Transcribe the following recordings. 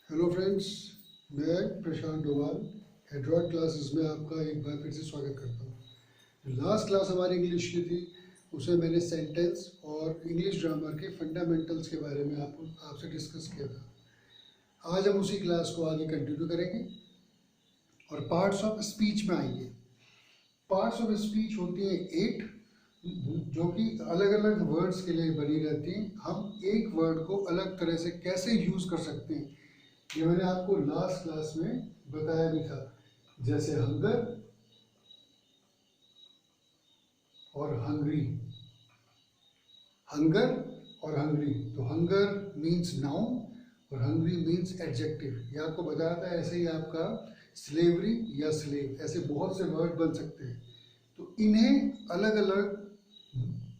Hello friends, मैं प्रशांत Doval Android classes में आपका एक बार फिर से स्वागत करता हूँ। लास्ट क्लास हमारी इंग्लिश की थी, उसमें मैंने सेंटेंस और इंग्लिश ग्रामर के फंडामेंटल्स के बारे में आपसे डिस्कस किया था। आज हम उसी क्लास को आगे कंटिन्यू करेंगे और पार्ट्स ऑफ स्पीच में आएंगे। पार्ट्स ऑफ स्पीच होती हैं 8, जो कि अलग अलग वर्ड्स के लिए बनी रहती हैं। हम एक वर्ड को अलग तरह से कैसे यूज़ कर सकते हैं, ये मैंने आपको लास्ट क्लास में बताया भी था। जैसे हंगर और हंग्री, हंगर और हंग्री। तो हंगर मीन्स नाउन और हंग्री मीन्स एडजेक्टिव। ये आपको बताया था। ऐसे ही आपका स्लेवरी या स्लेव, ऐसे बहुत से वर्ड बन सकते हैं। तो इन्हें अलग अलग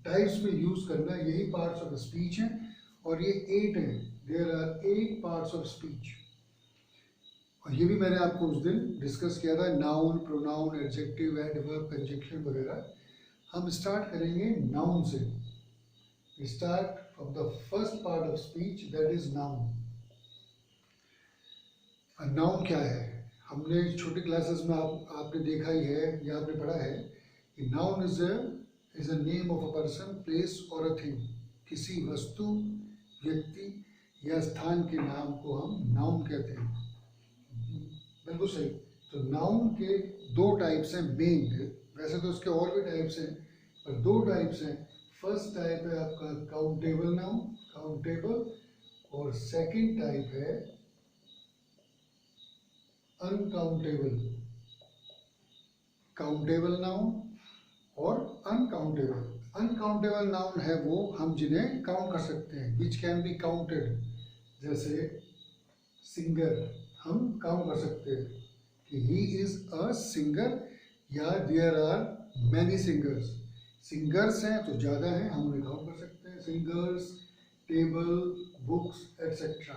टाइप्स में यूज करना, यही पार्ट्स ऑफ स्पीच है। और ये 8 हैं। There are 8 parts of speech. और ये भी मैंने आपको उस दिन डिस्कस किया था, noun, pronoun, adjective, adverb, conjunction वगैरह। हम स्टार्ट करेंगे नाउन से। Start from the first part of speech, that is noun. Noun क्या है? हमने छोटी क्लासेस में आपने देखा ही है या आपने पढ़ा है कि noun is a name of a person, place और अ थिंग। किसी वस्तु, व्यक्ति या स्थान के नाम को हम नाउन कहते हैं। बिल्कुल सही। तो नाउन के दो टाइप्स हैं मेन। वैसे तो उसके और भी टाइप्स हैं, पर दो टाइप्स हैं। फर्स्ट टाइप है आपका काउंटेबल नाउन, काउंटेबल। और सेकंड टाइप है अनकाउंटेबल। काउंटेबल नाउन और अनकाउंटेबल। अनकाउंटेबल नाउन है वो हम जिन्हें काउंट कर सकते हैं, विच कैन बी काउंटेड। जैसे सिंगर, हम काउंट कर सकते हैं कि ही इज अ सिंगर, या there are many singers. Singers हैं तो ज़्यादा हैं, हम उन्हें काउंट कर सकते हैं। Singers, table, books etcetera.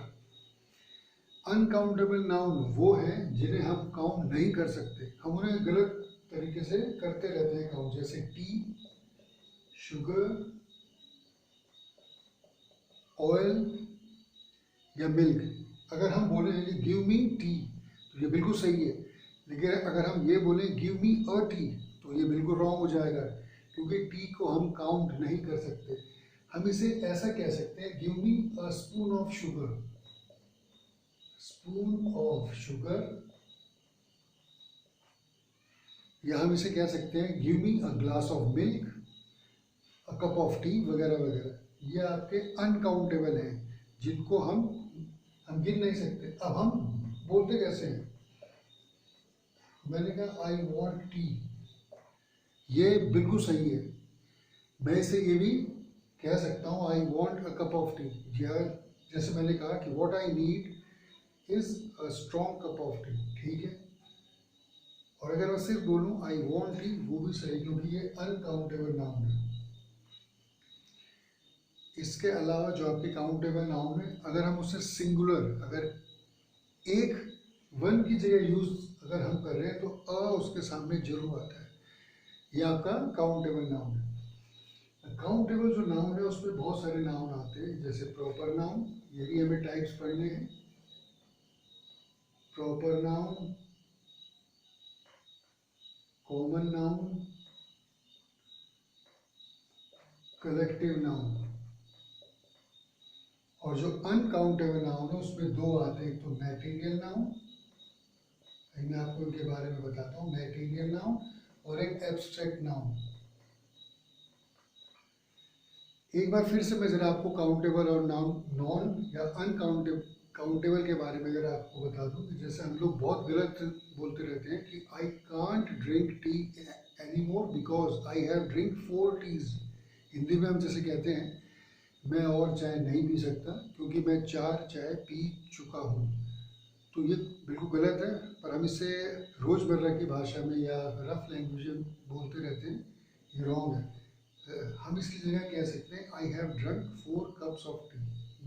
Uncountable noun वो हैं जिन्हें हम काउंट नहीं कर सकते, हम उन्हें गलत तरीके से करते रहते हैं काउंट। जैसे टी, शुगर, ऑयल या मिल्क। अगर हम बोले कि गिव मी टी, तो ये बिल्कुल सही है। लेकिन अगर हम ये बोले गिव मी अ टी, तो ये बिल्कुल रॉन्ग हो जाएगा, क्योंकि टी को हम काउंट नहीं कर सकते। हम इसे ऐसा कह सकते हैं, give me a spoon of sugar, spoon of sugar. या हम इसे कह सकते हैं give me a glass of milk, a cup of T वगैरह वगैरह। ये आपके अनकाउंटेबल हैं, जिनको हम गिन नहीं सकते। अब हम बोलते कैसे हैं? मैंने कहा आई वॉन्ट टी, ये बिल्कुल सही है। मैं इसे ये भी कह सकता हूँ, I want a cup of T. या जैसे मैंने कहा कि what I need is a strong cup of T, ठीक है। और अगर मैं सिर्फ बोलूँ आई वॉन्ट टी, वो भी सही, क्योंकि ये अनकाउंटेबल नाउन है। इसके अलावा जो आपके काउंटेबल नाउन है, अगर हम उसे सिंगुलर, अगर एक वन की जगह यूज अगर हम कर रहे हैं, तो अ उसके सामने जरूर आता है। ये आपका काउंटेबल नाउन है। काउंटेबल जो नाउन है उसमें बहुत सारे नाउन आते हैं, जैसे प्रॉपर नाउन। ये भी हमें टाइप्स पढ़ने हैं। Proper noun, common noun, collective noun. और जो अनकाउंटेबल नाउन है उसमें दो आते हैं, एक तो मैटेरियल नाउन, मैं आपको इनके बारे में बताता हूँ। मैटेरियल नाउन और एक एब्स्ट्रैक्ट नाउन। एक बार फिर से मैं जरा आपको काउंटेबल और नॉन या अनकाउंटेबल काउंटेबल के बारे में जरा आपको बता दूं कि जैसे हम लोग बहुत गलत बोलते रहते हैं कि I can't drink tea any more because I have drink 4 teas. Hindi में हम जैसे कहते हैं, मैं और चाय नहीं पी सकता क्योंकि मैं 4 चाय पी चुका हूँ। तो ये बिल्कुल गलत है, पर हम इसे रोज़मर्रा की भाषा में या रफ लैंग्वेज में बोलते रहते हैं, ये रॉन्ग है। हम इसकी जगह कह सकते हैं I have drunk 4 cups of T.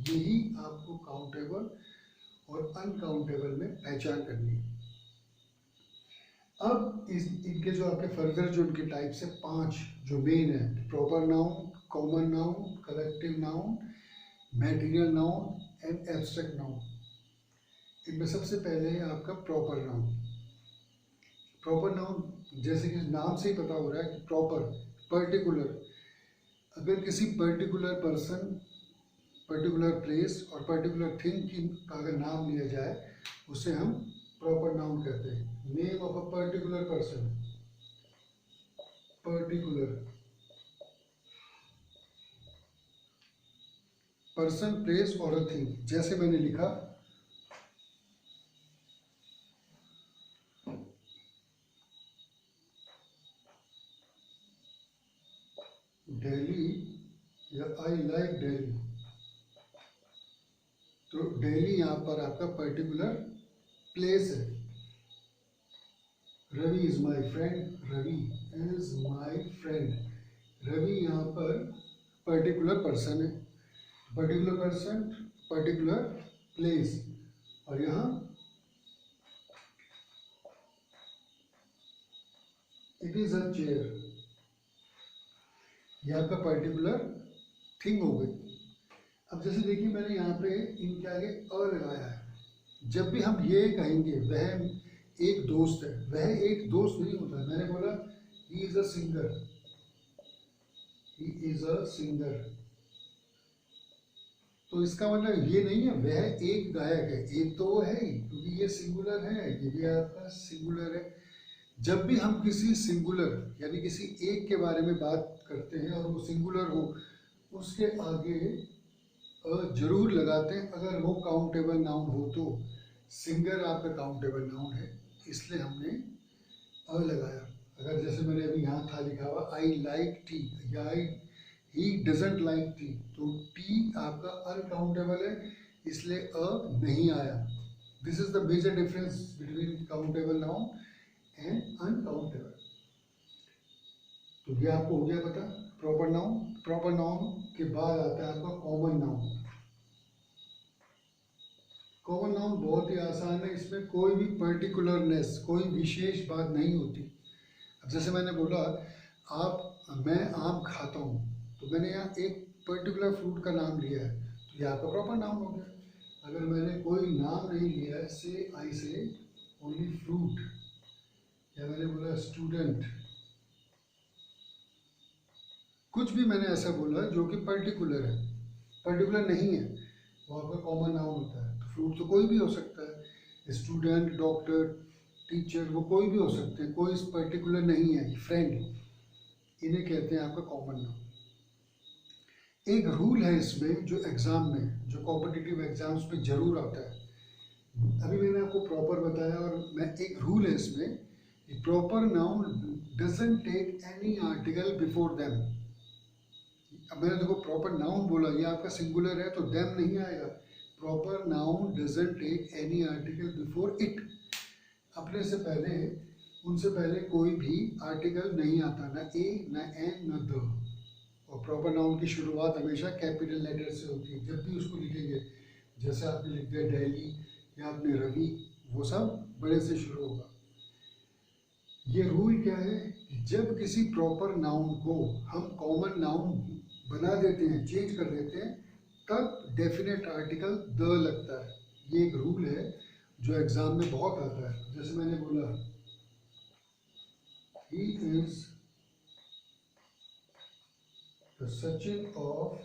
यही आपको काउंटेबल और अनकाउंटेबल में पहचान करनी है। अब इनके जो आपके फर्दर जो इनके टाइप्स है 5 जो मेन है, proper noun, common noun, collective noun, material noun and abstract noun. इनमें सबसे पहले है आपका प्रॉपर नाउन। प्रॉपर नाउन जैसे कि नाम से ही पता हो रहा है कि प्रॉपर, पर्टिकुलर। अगर किसी पर्टिकुलर पर्सन, पर्टिकुलर प्लेस और पर्टिकुलर थिंग की का अगर नाम लिया जाए उसे हम प्रॉपर नाउन कहते हैं। Name of a particular person, particular person, place और अ थिंग। जैसे मैंने लिखा दिल्ली या आई लाइक दिल्ली, तो दिल्ली यहाँ पर आपका पर्टिकुलर प्लेस है। Ravi is my friend, Ravi is my friend. Ravi यहाँ पर पर्टिकुलर पर्सन है, पर्टिकुलर पर्सन, पर्टिकुलर प्लेस। और यहाँ इट इज अ चेयर, यह आपका पर्टिकुलर थिंग हो गई। अब जैसे देखिए मैंने यहाँ पे इनके आगे अ लगाया है। जब भी हम ये कहेंगे वह एक दोस्त है, वह एक दोस्त नहीं होता है। मैंने बोला he is a singer, he is a singer, तो इसका मतलब ये नहीं है वह एक गायक है। एक तो वो है ही, क्योंकि ये सिंगुलर है, ये भी आपका सिंगुलर है। जब भी हम किसी सिंगुलर यानी किसी एक के बारे में बात करते हैं और वो सिंगुलर हो, उसके आगे जरूर लगाते हैं अगर वो काउंटेबल नाउन हो तो। सिंगर आपका काउंटेबल नाउन है, इसलिए हमने लगाया। अगर जैसे मैंने अभी यहाँ था लिखा हुआ आई लाइक टी या I he doesn't like tea, तो टी आपका अनकाउंटेबल है, इसलिए नहीं आया। This is the major difference between countable noun and uncountable. तो ये आपको हो गया पता प्रॉपर नाउन। प्रॉपर नाउन के बाद आता है आपका कॉमन नाउन। कॉमन नाउन बहुत ही आसान है, इसमें कोई भी पर्टिकुलरनेस, कोई विशेष बात नहीं होती। अब जैसे मैंने बोला मैं आम खाता हूँ, तो मैंने यहाँ एक पर्टिकुलर फ्रूट का नाम लिया है, तो ये आपका प्रॉपर नाउन हो गया। अगर मैंने कोई नाम नहीं लिया है, से आई से ओनली फ्रूट, या मैंने बोला स्टूडेंट, कुछ भी मैंने ऐसा बोला जो कि पर्टिकुलर है, पर्टिकुलर नहीं है, वो आपका कॉमन नाउन होता है। तो फ्रूट तो कोई भी हो सकता है, स्टूडेंट, डॉक्टर, टीचर, वो कोई भी हो सकते हैं, कोई पर्टिकुलर नहीं है। फ्रेंड, इन्हें कहते हैं आपका कॉमन नाउन। एक रूल है इसमें जो एग्जाम में, जो कॉम्पिटिटिव एग्जाम्स में जरूर आता है। अभी मैंने आपको प्रॉपर बताया, और मैं एक रूल है इसमें, proper noun doesn't take any article before them. अब मैंने देखो प्रॉपर नाउन बोला, ये आपका सिंगुलर है तो देम नहीं आएगा। Proper noun doesn't take any article before it, अपने से पहले, उनसे पहले कोई भी आर्टिकल नहीं आता, ना ए, ना एन, ना द। और प्रॉपर नाउन की शुरुआत हमेशा कैपिटल लेटर से होती है जब भी उसको लिखेंगे। जैसे आपने लिख दिया दिल्ली या आपने रवि, वो सब बड़े से शुरू होगा। ये रूल क्या है कि जब किसी प्रॉपर नाउन को हम कॉमन नाउन बना देते हैं, चेंज कर देते हैं, तब डेफिनेट आर्टिकल द लगता है। ये एक रूल है जो एग्जाम में बहुत आता है। जैसे मैंने बोला he is the Sachin of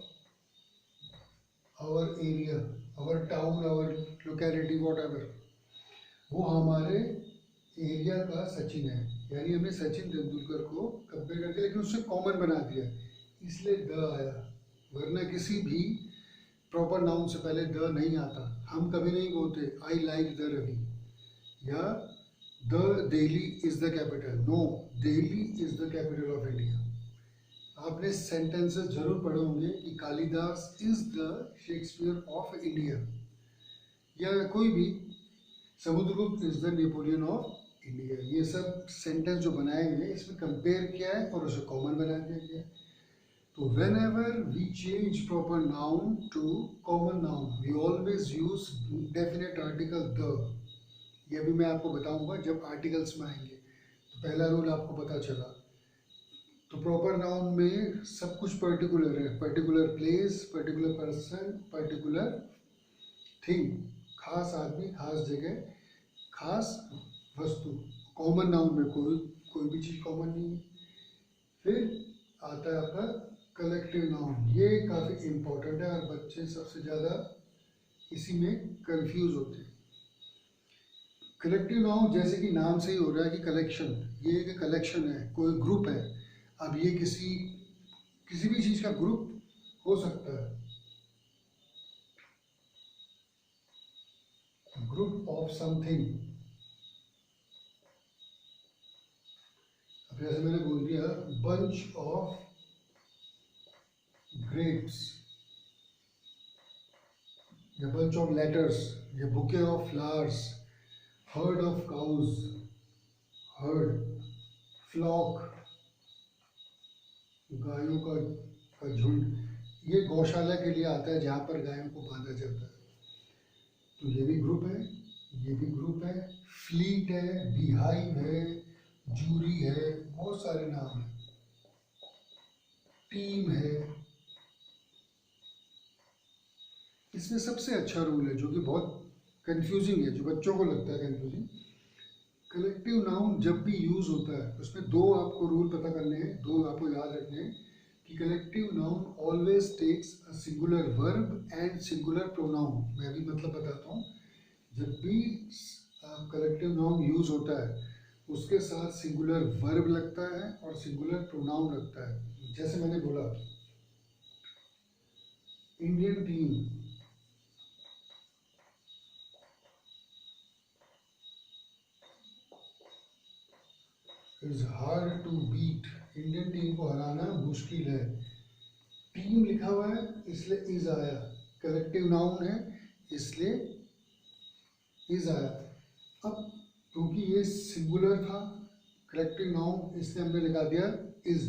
our area, our town, our locality, whatever, वो हमारे एरिया का सचिन है। यानी हमने सचिन तेंदुलकर को कंपेयर करके, लेकिन उससे कॉमन बना दिया, इसलिए द आया। वरना किसी भी प्रॉपर नाउन से पहले द नहीं आता। हम कभी नहीं बोलते आई लाइक द रवि या the Delhi is the capital. No, Delhi is the capital of India. आपने सेंटेंसेस जरूर पढ़े होंगे कि Kalidas is the Shakespeare of India, या कोई भी Samudragupta is the Napoleon of India. ये सब सेंटेंस जो बनाए हुए हैं, इसमें कंपेयर किया है और उसे कॉमन बना दिया गया। तो whenever we change proper noun to common noun, we always use definite article the. ये भी मैं आपको बताऊंगा जब आर्टिकल्स में आएंगे। तो पहला रूल आपको पता चला। तो प्रॉपर नाउन में सब कुछ पर्टिकुलर है, particular place, particular person, particular thing. खास आदमी, खास जगह, खास वस्तु। कॉमन नाउन में कोई भी चीज़ कॉमन नहीं है। फिर आता है आपका कलेक्टिव नाउन। ये काफ़ी इम्पोर्टेंट है और बच्चे सबसे ज़्यादा इसी में कंफ्यूज होते हैं। कलेक्टिव नाउन जैसे कि नाम से ही हो रहा है कि कलेक्शन, ये एक कलेक्शन है, कोई ग्रुप है। अब ये किसी भी चीज़ का ग्रुप हो सकता है, ग्रुप ऑफ समथिंग। अब जैसे मैंने बोल दिया बंच ऑफ ग्रेप्स, या बंच ऑफ लेटर्स, या bouquet of flowers, herd of cows, herd, flock, गायों का झुंड। ये गौशाला के लिए आता है जहाँ पर गायों को बांधा जाता है। तो ये भी ग्रुप है, ये भी ग्रुप है। फ्लीट है, बीहाइव है, जूरी है, बहुत सारे नाम हैं। टीम है। इसमें सबसे अच्छा रूल है जो कि बहुत कंफ्यूजिंग है, जो बच्चों को लगता है कंफ्यूजिंग। कलेक्टिव नाउन जब भी यूज होता है उसमें दो आपको रूल पता करने हैं, दो आपको याद रखने हैं कि collective noun always takes a singular verb and singular pronoun. मैं भी मतलब बताता हूँ। जब भी कलेक्टिव नाउन यूज होता है उसके साथ सिंगुलर वर्ब लगता है और सिंगुलर प्रोनाउन लगता है। जैसे मैंने बोला Indian team, is hard to beat. Indian team को हराना मुश्किल है। टीम लिखा हुआ है इसलिए इज आया, कलेक्टिव नाउन है इसलिए इज आया। अब क्योंकि ये सिंगुलर था कलेक्टिव नाउन, इसलिए हमने लगा दिया इज।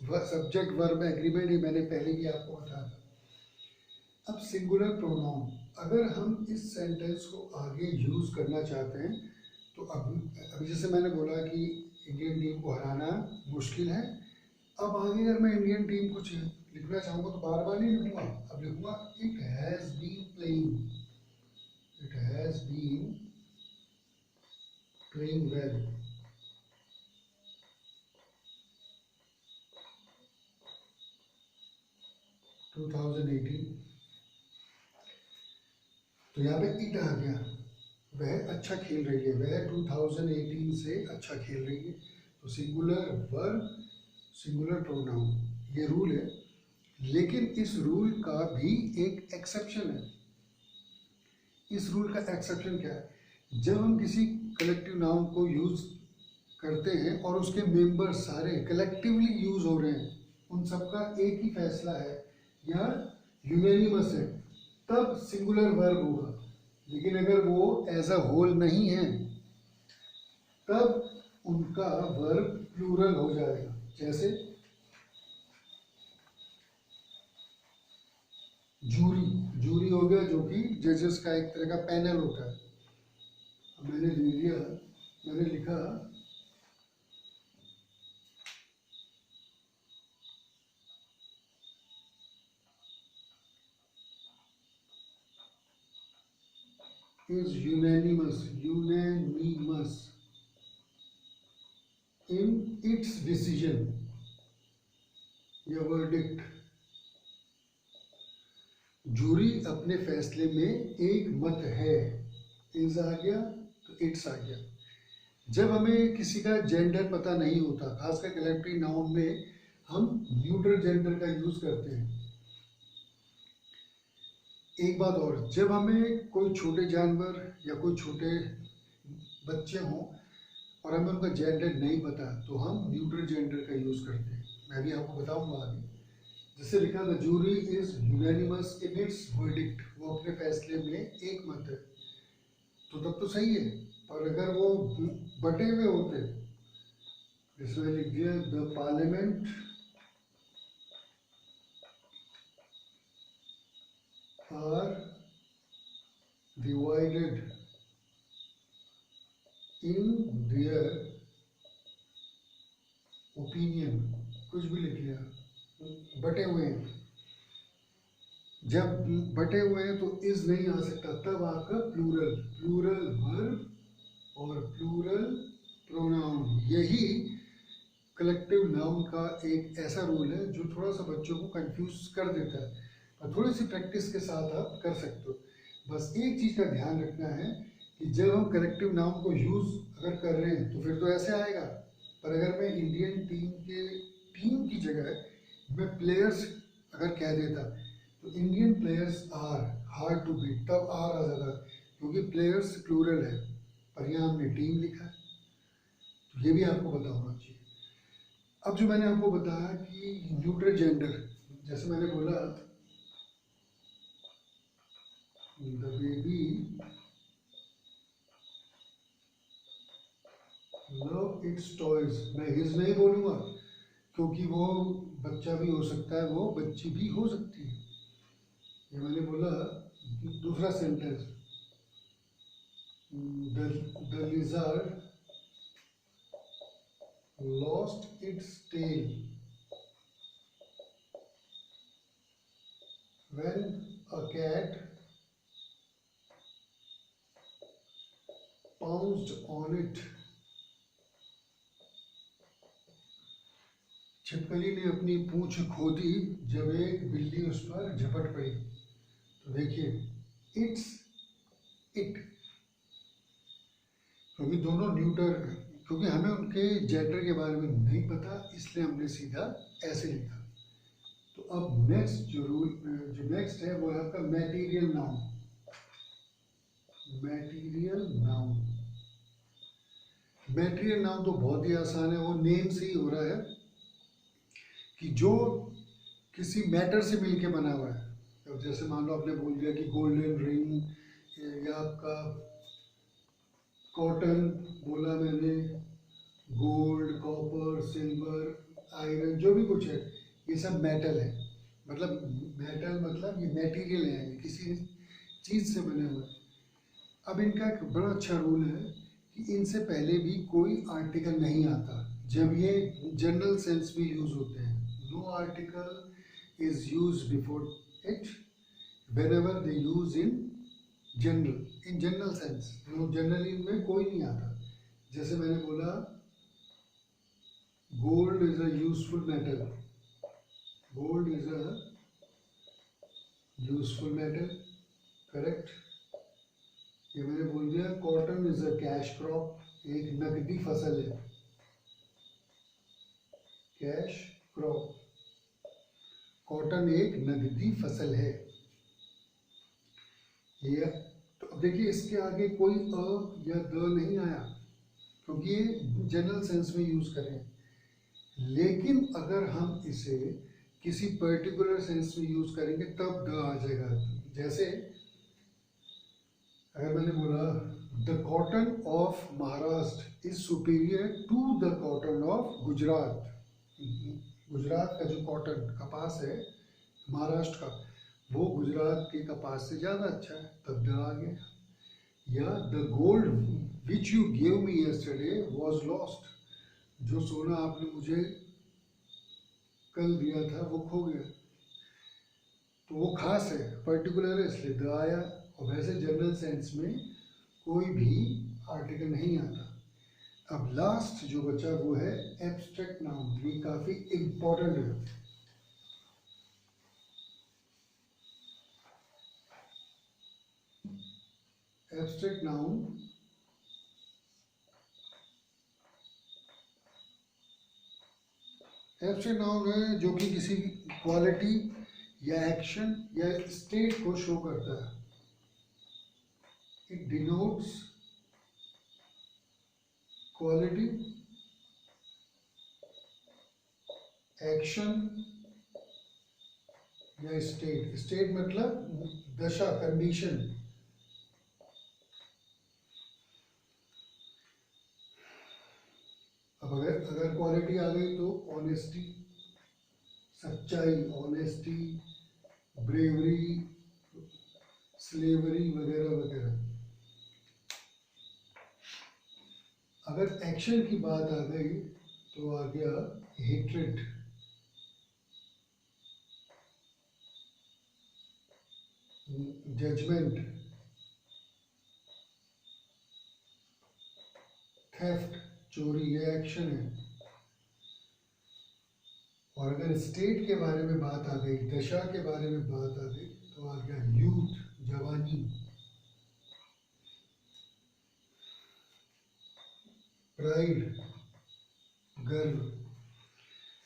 सब्जेक्ट वर्ब एग्रीमेंट, ये मैंने पहले भी आपको बताया था। अब सिंगुलर प्रोनाउन, अगर हम इस सेंटेंस को आगे यूज करना चाहते हैं तो अभी जैसे मैंने बोला कि इंडियन टीम को हराना मुश्किल है। अब आगे अगर मैं इंडियन टीम को लिखना चाहूँगा तो बार बार नहीं लिखूंगा, अब लिखूंगा it has been playing, it has been playing well. To 2018, तो यहाँ पे इट आ गया, वह अच्छा खेल रही है, वह 2018 से अच्छा खेल रही है। तो सिंगुलर वर्ब, सिंगुलर प्रोनाउन, ये रूल है। लेकिन इस रूल का भी एक एक्सेप्शन है। इस रूल का एक्सेप्शन क्या है? जब हम किसी कलेक्टिव नाउन को यूज करते हैं और उसके मेंबर सारे कलेक्टिवली यूज हो रहे हैं, उन सबका एक ही फैसला है या यूनानिमस है, तब सिंगुलर वर्ब होगा। लेकिन अगर वो एज अ होल नहीं है तब उनका वर्ब प्लूरल हो जाएगा। जैसे जूरी, जूरी हो गया जो कि जजेस का एक तरह का पैनल होता है। मैंने ले लिया, मैंने लिखा is unanimous in its decision या verdict। जूरी अपने फैसले में एक मत है, इज आ गया तो इट्स आ गया। जब हमें किसी का जेंडर पता नहीं होता, खासकर कलेक्टिव नाउन में हम न्यूट्रल जेंडर का यूज करते हैं। एक बात और, जब हमें कोई छोटे जानवर या कोई छोटे बच्चे हों और हमें उनका जेंडर नहीं पता तो हम न्यूट्रल जेंडर का यूज करते हैं। मैं भी आपको बताऊंगा आगे। जैसे लिखा the jury is unanimous in its verdict, वो अपने फैसले में एक मत है, तो तब तो सही है। और अगर वो बटे हुए होते, जिसमें लिख दिया the parliament are divided in their opinion, कुछ भी लिख लिया, बटे हुए हैं, जब बटे हुए हैं तो इज नहीं आ सकता, तब आपका प्लूरल, प्लूरल वर्ब और प्लूरल प्रोनाउन, यही कलेक्टिव नाउन का एक ऐसा रूल है जो थोड़ा सा बच्चों को कंफ्यूज कर देता है, और थोड़ी सी प्रैक्टिस के साथ आप कर सकते हो। बस एक चीज़ का ध्यान रखना है कि जब हम कलेक्टिव नाउन को यूज़ अगर कर रहे हैं तो फिर तो ऐसे आएगा, पर अगर मैं इंडियन टीम की जगह मैं प्लेयर्स अगर कह देता तो Indian players are hard to beat, तब आर आ जाता, क्योंकि प्लेयर्स प्लूरल है, पर यहाँ हमने टीम लिखा है, तो ये भी आपको पता होना चाहिए। अब जो मैंने आपको बताया कि न्यूट्रल जेंडर, जैसे मैंने बोला the baby love it's toys, मैं हिज नहीं बोलूँगा क्योंकि वो बच्चा भी हो सकता है, वो बच्ची भी हो सकती है। ये मैंने बोला दूसरा sentence, the lizard lost its tail when a cat pounced on it, छिपकली ने अपनी पूंछ खो दी जब एक बिल्ली उस पर झपट पड़ी। तो देखिए इट्स इट, क्योंकि दोनों न्यूटर, क्योंकि हमें उनके जेंडर के बारे में नहीं पता इसलिए हमने सीधा ऐसे लिखा। तो अब नेक्स्ट जो नेक्स्ट है वो है आपका material noun. Material noun, material noun तो बहुत ही आसान है, वो नेम से ही हो रहा है कि जो किसी मैटर से मिलके बना हुआ है। अब जैसे मान लो आपने बोल दिया कि गोल्डन रिंग, या आपका कॉटन बोला मैंने, गोल्ड, कॉपर, सिल्वर, आयरन, जो भी कुछ है ये सब मेटल है, मतलब मेटल मतलब ये मटेरियल है, ये किसी चीज़ से बने हुए हैं। अब इनका एक बड़ा अच्छा रूल है कि इनसे पहले भी कोई आर्टिकल नहीं आता जब ये जनरल सेंस में यूज होते हैं। No article is use before it whenever they use in general sense, generally इनमें कोई नहीं आता। जैसे मैंने बोला gold is a useful metal, gold is a useful metal, correct. ये मैंने बोल दिया cotton is a cash crop, एक नकदी फसल है, कैश क्रॉप, कॉटन एक नकदी फसल है। ये तो अब देखिए इसके आगे कोई अ या द नहीं आया क्योंकि ये जनरल सेंस में यूज करें, लेकिन अगर हम इसे किसी पर्टिकुलर सेंस में यूज करेंगे तब द आ जाएगा। जैसे अगर मैंने बोला the cotton of Maharashtra is superior to the cotton of Gujarat, Gujarat का जो कॉटन कपास है महाराष्ट्र का, वो गुजरात के कपास से ज़्यादा अच्छा है, तब द आ गया। या the gold which you gave me yesterday was lost, जो सोना आपने मुझे कल दिया था वो खो गया, तो वो खास है, पर्टिकुलर है, इसलिए द आया। और वैसे जनरल सेंस में कोई भी आर्टिकल नहीं आता। अब लास्ट जो बचा वो है एब्स्ट्रैक्ट नाउन, ये काफी इंपॉर्टेंट है। एब्स्ट्रैक्ट नाउन एब्स्ट्रैक्ट नाउन है जो कि किसी क्वालिटी या एक्शन या स्टेट को शो करता है। इट डिनोट्स क्वालिटी, एक्शन या स्टेट। स्टेट मतलब दशा, कंडीशन। अब अगर क्वालिटी आ गई तो ऑनेस्टी, सच्चाई, ऑनेस्टी, ब्रेवरी, स्लेवरी वगैरह वगैरह। अगर एक्शन की बात आ गई तो आ गया हेट्रेड, जजमेंट, थेफ्ट, चोरी, ये एक्शन है। और अगर स्टेट के बारे में बात आ गई, दशा के बारे में बात आ गई, तो आ गया यूथ, जवानी, प्राइड, गर्व,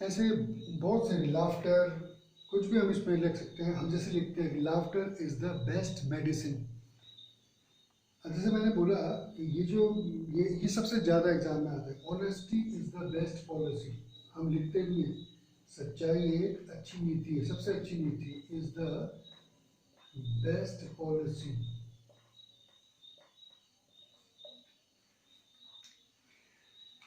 ऐसे बहुत से, लाफ्टर, कुछ भी हम इसमें लिख सकते हैं। हम जैसे लिखते हैं कि laughter is the best medicine. जैसे मैंने बोला कि ये सबसे ज़्यादा एग्जाम में आता है। Honesty is the best policy, हम लिखते भी हैं सच्चाई एक अच्छी नीति है, सबसे अच्छी नीति इज द बेस्ट पॉलिसी।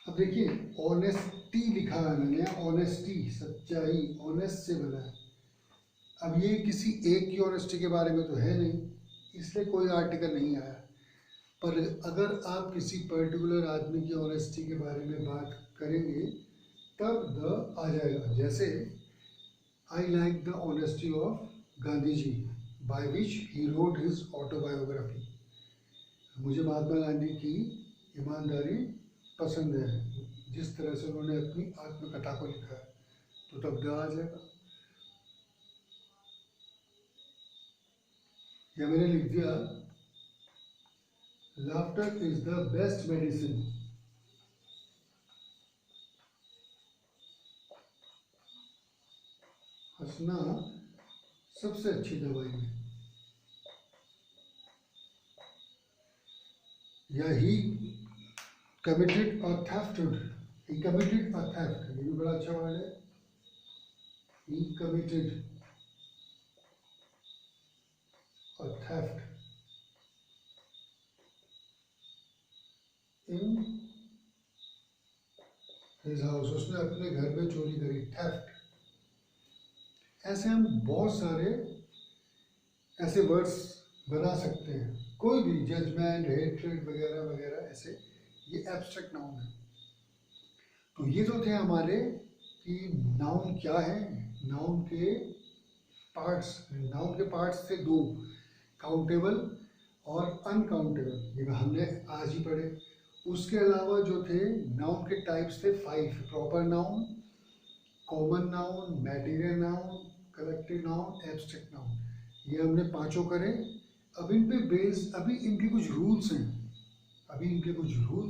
अब देखिए ऑनेस्टी लिखा है मैंने, ऑनेस्टी सच्चाई, ऑनेस्ट से बना है। अब ये किसी एक की ऑनेस्टी के बारे में तो है नहीं, इसलिए कोई आर्टिकल नहीं आया। पर अगर आप किसी पर्टिकुलर आदमी की ऑनेस्टी के बारे में बात करेंगे तब द आ जाएगा। जैसे I like the honesty of Gandhi ji by which he wrote his autobiography. मुझे महात्मा गांधी की ईमानदारी पसंद है, जिस तरह से उन्होंने अपनी आत्मकथा को लिखा है, तो तब द आ जाएगा। या मैंने लिख दिया laughter is the best medicine. हंसना सबसे अच्छी दवाई है। या he committed a theft, he committed a theft, ये भी बड़ा अच्छा वर्ड है। He committed a theft in his house, उसने अपने घर में चोरी करी, थेफ्ट। ऐसे हम बहुत सारे ऐसे वर्ड्स बना सकते हैं, कोई भी, जजमेंट, हेट्रेड वगैरह वगैरह, ऐसे ये एब्स्ट्रैक्ट नाउन है। तो ये तो थे हमारे कि नाउन क्या है, नाउन के पार्ट्स। नाउन के पार्ट्स थे दो, काउंटेबल और अनकाउंटेबल, ये हमने आज ही पढ़े। उसके अलावा जो थे नाउन के टाइप्स थे 5, proper noun, common noun, material noun, collective noun, abstract noun, ये हमने पांचों करे। अब इन पे बेस्ड अभी इनके कुछ रूल्स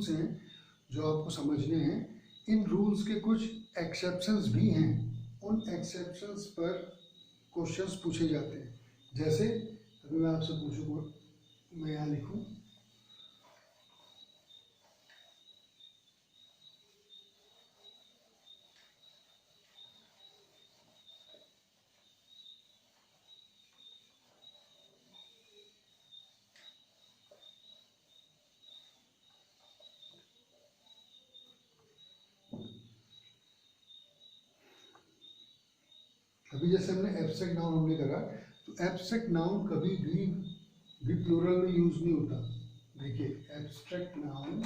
हैं, जो आपको समझने हैं। इन रूल्स के कुछ एक्सेप्शंस भी हैं, उन एक्सेप्शंस पर क्वेश्चंस पूछे जाते हैं। जैसे अभी मैं आपसे पूछूंगा, मैं यहाँ लिखूँ अभी जैसे हमने एब्स्ट्रैक्ट नाउन हमने करा, तो एब्स्ट्रैक्ट नाउन कभी भी प्लूरल में यूज नहीं होता। देखिए abstract noun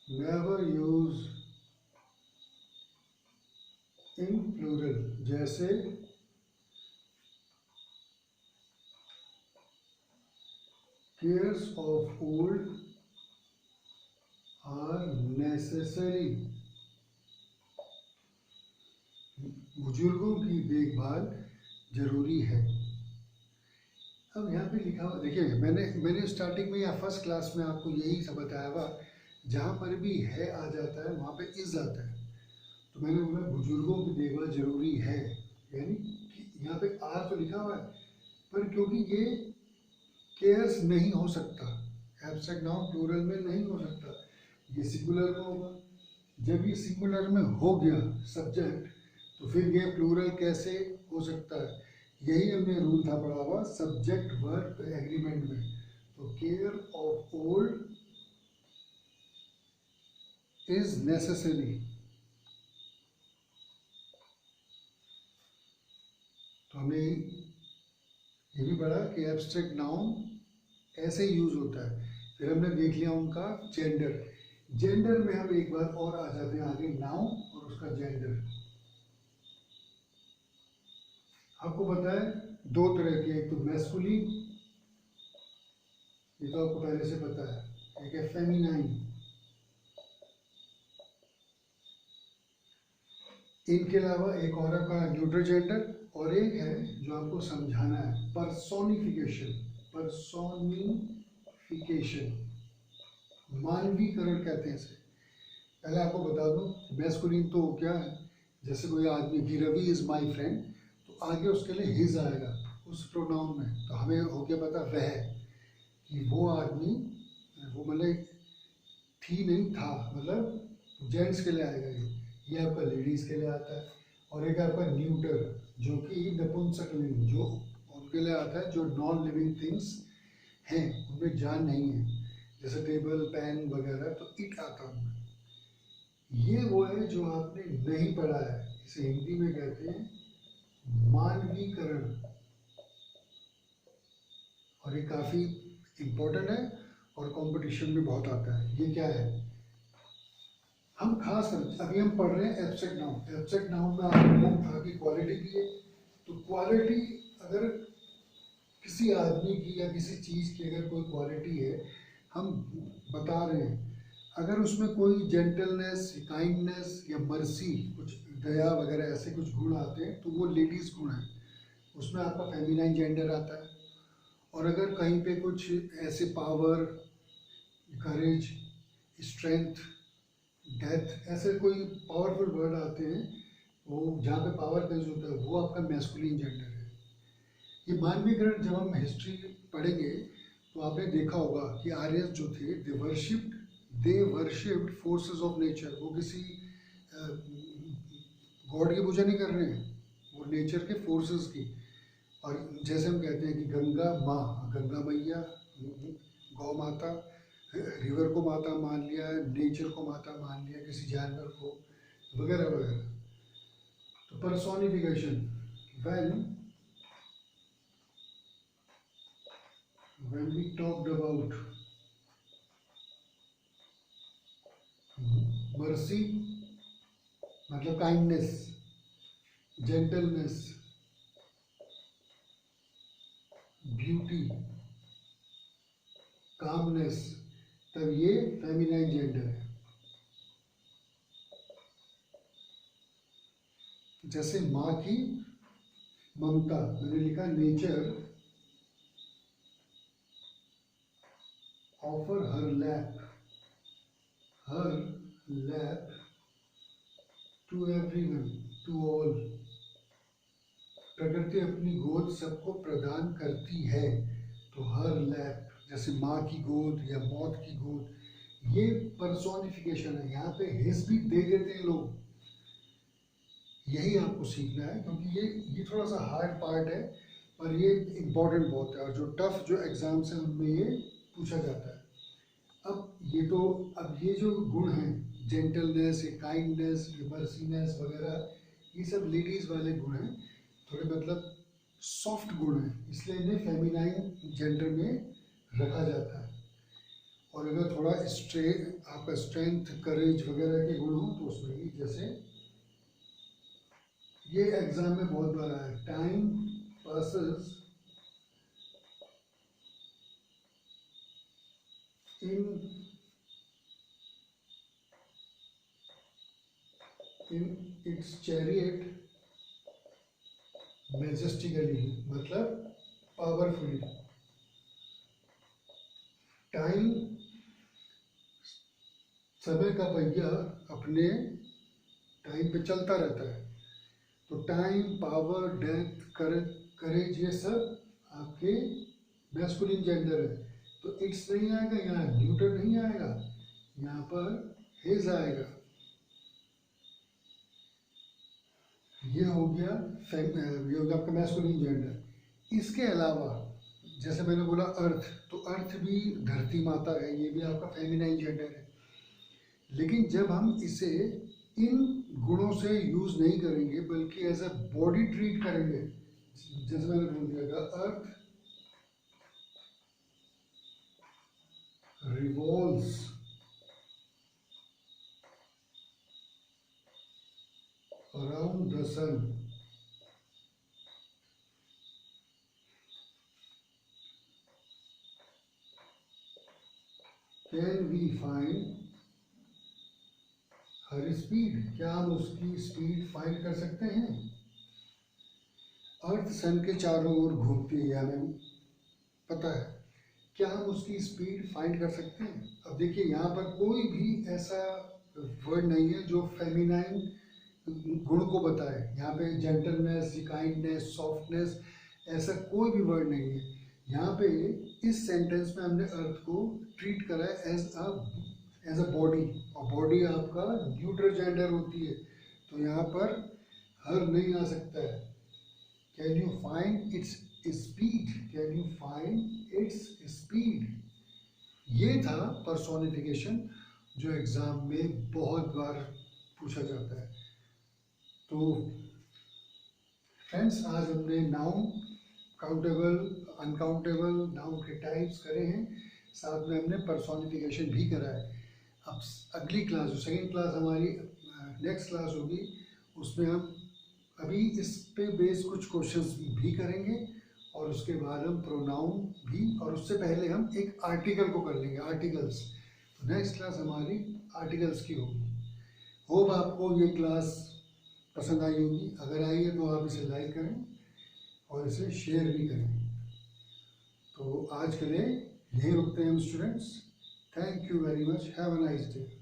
never use in plural. जैसे cares of old are necessary, बुजुर्गों की देखभाल जरूरी है। अब यहाँ पे लिखा हुआ देखिए, मैंने स्टार्टिंग में या फर्स्ट क्लास में आपको यही सब बताया हुआ, जहाँ पर भी है आ जाता है वहाँ पे इज आता है। तो मैंने बोला बुजुर्गों की देखभाल जरूरी है, यानी कि यहाँ पे आर तो लिखा हुआ है, पर क्योंकि ये केयर्स नहीं हो सकता, एब्स्ट्रैक्ट नाउन प्लूरल में नहीं हो सकता, ये सिंगुलर में होगा। जब ये सिंगुलर में हो गया सब्जेक्ट, तो फिर ये प्लूरल कैसे हो सकता है? यही हमने रूल था पढ़ा हुआ सब्जेक्ट वर्ब एग्रीमेंट में। तो care of old is necessary, तो हमने ये भी पढ़ा कि एब्स्ट्रैक्ट नाउन ऐसे यूज होता है। फिर हमने देख लिया उनका जेंडर। जेंडर में हम एक बार और आ जाते हैं आगे, नाउन और उसका जेंडर। आपको पता है दो तरह की, एक तो मैस्कुलिन, ये तो आपको पहले से पता है, एक है फेमिनाइन। इनके अलावा एक और आपका न्यूट्रल जेंडर, और एक है जो आपको समझाना है, पर्सोनिफिकेशन। पर्सोनिफिकेशन, मानवीकरण कहते हैं इसे। पहले आपको बता दूं, मैस्कुलिन तो क्या है, जैसे कोई आदमी की रवि इज माय फ्रेंड, तो आगे उसके लिए हिज आएगा उस प्रोनाउन में, तो हमें हो गया पता वह, कि वो आदमी, वो मतलब थी नहीं था, मतलब जेंट्स के लिए आएगा ये आपका लेडीज के लिए आता है। और एक आपका न्यूटर, जो कि नपुंसकलिंग, जो उनके लिए आता है जो नॉन लिविंग थिंग्स हैं, उनमें जान नहीं है, जैसे टेबल पेन वगैरह, तो इट आता है उनमें। ये वो है जो आपने नहीं पढ़ा है, इसे हिंदी में कहते हैं मानवीकरण, और ये काफ़ी इम्पोर्टेंट है और कंपटीशन में बहुत आता है। ये क्या है, हम खास कर अभी हम पढ़ रहे हैं एब्स्ट्रैक्ट नाउन। एब्स्ट्रैक्ट नाउन में आपको आपकी क्वालिटी दी है, तो क्वालिटी अगर किसी आदमी की या किसी चीज़ की अगर कोई क्वालिटी है, हम बता रहे हैं, अगर उसमें कोई जेंटलनेस, काइंडनेस या मर्सी, कुछ दया वगैरह ऐसे कुछ गुण आते हैं, तो वो लेडीज गुण है, उसमें आपका फेमिनाइन जेंडर आता है। और अगर कहीं पे कुछ ऐसे पावर, करेज, स्ट्रेंथ, डेथ, ऐसे कोई पावरफुल वर्ड आते हैं, वो जहाँ पे पावर बेस्ड होता है, वो आपका मैस्कुलिन जेंडर है। ये मानवीकरण जब हम हिस्ट्री पढ़ेंगे तो आपने देखा होगा कि आर्यस जो थे, दे वर्शिप्ड फोर्सेस ऑफ नेचर। वो किसी गॉड की पूजा नहीं कर रहे हैं, वो नेचर के फोर्सेस की। और जैसे हम कहते हैं कि गंगा माँ, गंगा मैया, गौ माता, रिवर को माता मान लिया, नेचर को माता मान लिया, किसी जानवर को, वगैरह वगैरह। तो personification, when when we talked about mercy, मतलब काइंडनेस, जेंटलनेस, ब्यूटी, कामनेस, तब ये फेमिनाइन जेंडर है। जैसे माँ की ममता, मैंने लिखा nature offer her lap to everyone, to all. प्रकृति अपनी गोद सबको प्रदान करती है, तो हर लैप, जैसे माँ की गोद या मौत की गोद, ये पर्सोनिफिकेशन है। यहाँ पे हिस भी दे देते हैं लोग, यही आपको सीखना है, क्योंकि ये थोड़ा सा हार्ड पार्ट है, पर ये इम्पोर्टेंट बहुत है, और जो टफ जो एग्जाम्स हैं उनमें ये पूछा जाता है। अब ये जो गुण हैं, जेंटलनेस, काइंडनेस, मर्सीनेस वगैरह, ये सब लेडीज वाले गुण हैं, थोड़े मतलब सॉफ्ट गुण हैं, इसलिए इन्हें फेमिनाइन जेंडर में रखा जाता है। और अगर थोड़ा आपका स्ट्रेंथ, करेज वगैरह के गुण हो, तो उसमें भी, जैसे ये एग्जाम में बहुत बार आया, time passes in its chariot majestically, मतलब पावरफुली। टाइम, समय का पहिया अपने टाइम पे चलता रहता है, तो टाइम, पावर, डेथ, करेज, ये सब आपके मैस्कुलिन जेंडर है। तो इट्स नहीं आएगा, यहाँ न्यूटर नहीं आएगा, यहाँ पर हिज आएगा। ये हो गया ये हो गया आपका मैस्कुलिन जेंडर। इसके अलावा जैसे मैंने बोला अर्थ, तो अर्थ भी धरती माता है, ये भी आपका फेमिनाइन जेंडर है। लेकिन जब हम इसे इन गुणों से यूज नहीं करेंगे, बल्कि एज अ बॉडी ट्रीट करेंगे, जैसे मैंने बोल दिया था, earth revolves around the sun, can we find her speed, क्या हम उसकी स्पीड फाइंड कर सकते हैं। अर्थ सन के चारों ओर घूमती है, हमें पता है, क्या हम उसकी स्पीड फाइंड कर सकते हैं। अब देखिए यहाँ पर कोई भी ऐसा वर्ड नहीं है जो फेमिनाइन गुण को बताए। यहाँ पे जेंटलनेस, काइंडनेस, सॉफ्टनेस, ऐसा कोई भी वर्ड नहीं है। यहाँ पे इस सेंटेंस में हमने अर्थ को ट्रीट करा है एज अ बॉडी, और बॉडी आपका न्यूट्रल जेंडर होती है, तो यहाँ पर हर नहीं आ सकता है। Can you find its speed, can you find its speed, ये था पर्सोनिफिकेशन जो एग्जाम में बहुत बार पूछा जाता है। तो फ्रेंड्स, आज हमने नाउन, काउंटेबल, अनकाउंटेबल नाउन के टाइप्स करे हैं, साथ में हमने पर्सोनिफिकेशन भी करा है। अब अगली क्लास, जो सेकेंड क्लास हमारी नेक्स्ट क्लास होगी, उसमें हम अभी इस पे बेस कुछ क्वेश्चंस भी करेंगे, और उसके बाद हम प्रोनाउन भी, और उससे पहले हम एक आर्टिकल को कर लेंगे, आर्टिकल्स। तो नेक्स्ट क्लास हमारी आर्टिकल्स की होगी। होप आपको ये क्लास पसंद आई होगी। अगर आई है तो आप इसे लाइक करें और इसे शेयर भी करें। तो आज के लिए यहीं रुकते हैं हम students. Thank you very much, have a nice day.